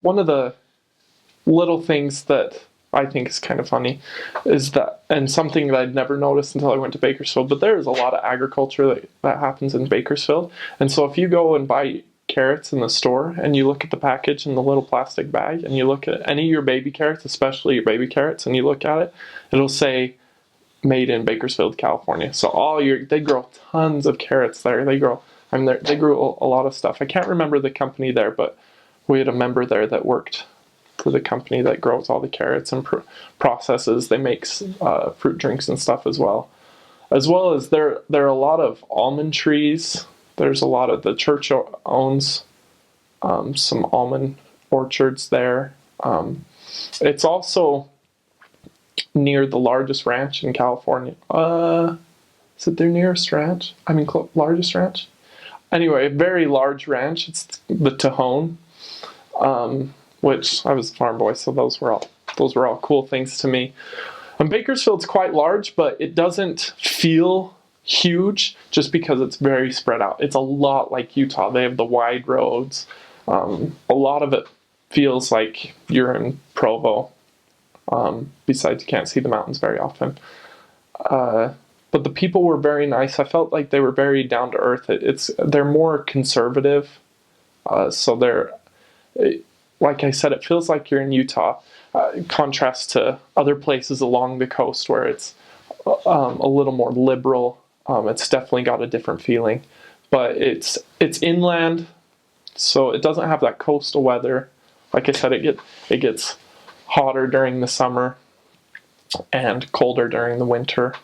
one of the little things that I think is kind of funny is that, and something that I'd never noticed until I went to Bakersfield, but there's a lot of agriculture that happens in Bakersfield. And so if you go and buy carrots in the store and you look at the package in the little plastic bag and you look at any of your baby carrots, especially your baby carrots, and you look at it, it'll say made in Bakersfield, California. So they grow tons of carrots there. They grew a lot of stuff. I can't remember the company there, but we had a member there that worked for the company that grows all the carrots and processes. They make fruit drinks and stuff as well. As well as there are a lot of almond trees. There's a lot of, the church owns some almond orchards there. It's also near the largest ranch in California. Is it their nearest ranch? Largest ranch? Anyway, a very large ranch. It's the Tejon. Which I was a farm boy, so those were all cool things to me. And Bakersfield's quite large, but it doesn't feel huge just because it's very spread out. It's a lot like Utah. They have the wide roads. A lot of it feels like you're in Provo. Besides, you can't see the mountains very often. But the people were very nice. I felt like they were very down to earth. They're more conservative, so like I said, it feels like you're in Utah, in contrast to other places along the coast where it's a little more liberal. It's definitely got a different feeling, but it's inland, so it doesn't have that coastal weather. Like I said, it gets hotter during the summer and colder during the winter.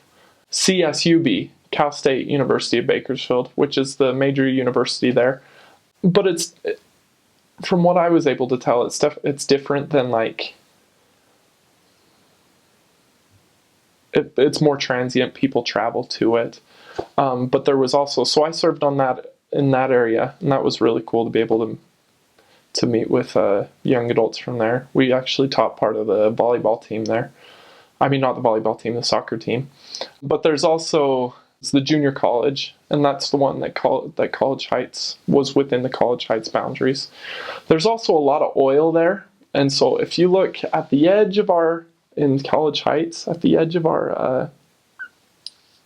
CSUB, Cal State University of Bakersfield, which is the major university there, but from what I was able to tell, it's different than it's more transient. People travel to it, but there was also, so I served in that area, and that was really cool to be able to meet with young adults from there. We actually taught part of the volleyball team there. I mean, not the volleyball team, the soccer team. But there's also the junior college, and that's the one that College Heights was within the College Heights boundaries. There's also a lot of oil there, and so if you look at the edge of in College Heights, at the edge of our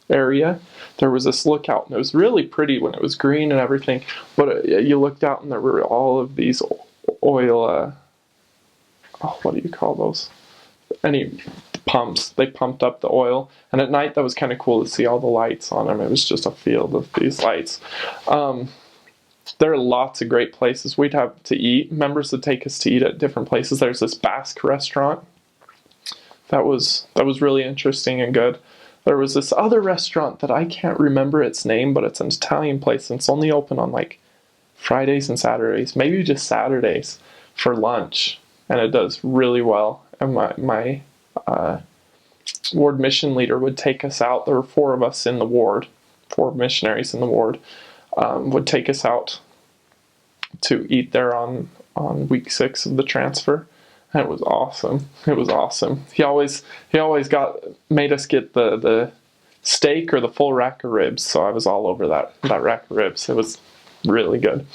area, there was this lookout, and it was really pretty when it was green and everything, but you looked out and there were all of these oil, what do you call those? Any pumps. They pumped up the oil, and at night that was kind of cool to see all the lights on them. It was just a field of these lights. There are lots of great places we'd have to eat. Members would take us to eat at different places. There's this Basque restaurant that was really interesting and good. There was this other restaurant that I can't remember its name, but it's an Italian place, and it's only open on Fridays and Saturdays, maybe just Saturdays for lunch, and it does really well. And my ward mission leader would take us out. There were 4 of us in the ward, 4 missionaries in the ward, would take us out to eat there on week 6 of the transfer. And it was awesome. It was awesome. He always made us get the steak or the full rack of ribs. So I was all over that rack of ribs. It was really good.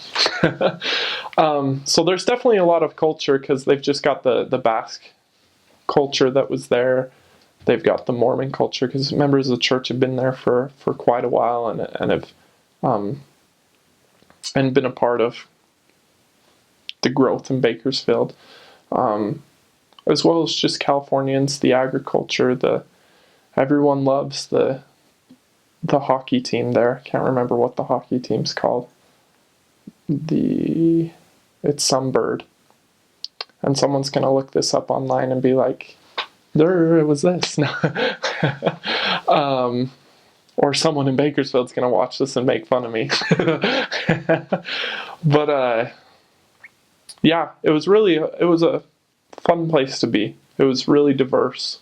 So there's definitely a lot of culture because they've just got the Basque culture that was there. They've got the Mormon culture because members of the church have been there for quite a while and have and been a part of the growth in Bakersfield, as well as just Californians, the agriculture. Everyone loves the hockey team there. I can't remember what the hockey team's called. It's Sunbird. And someone's going to look this up online and be like, there was this. Or someone in Bakersfield's going to watch this and make fun of me. But, yeah, it was a fun place to be. It was really diverse.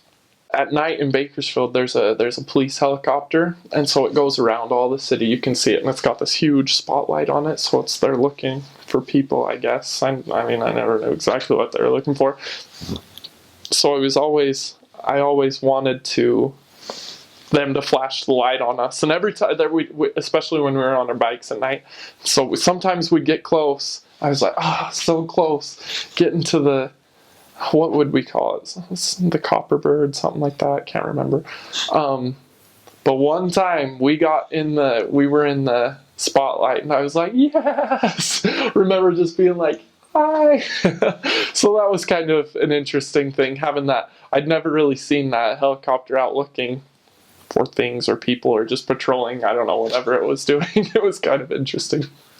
At night in Bakersfield, there's a police helicopter, and so it goes around all the city. You can see it, and it's got this huge spotlight on it, so they're looking for people, I guess. I never knew exactly what they were looking for. So I always wanted them to flash the light on us, and every time that we especially when we were on our bikes at night. So sometimes we'd get close, I was like, so close. Getting to the, what would we call it? The copper bird, something like that. Can't remember. But one time we were in the spotlight, and I was like, yes! Remember just being like, hi! So that was kind of an interesting thing, having that. I'd never really seen that helicopter out looking for things or people or just patrolling, I don't know, whatever it was doing. It was kind of interesting.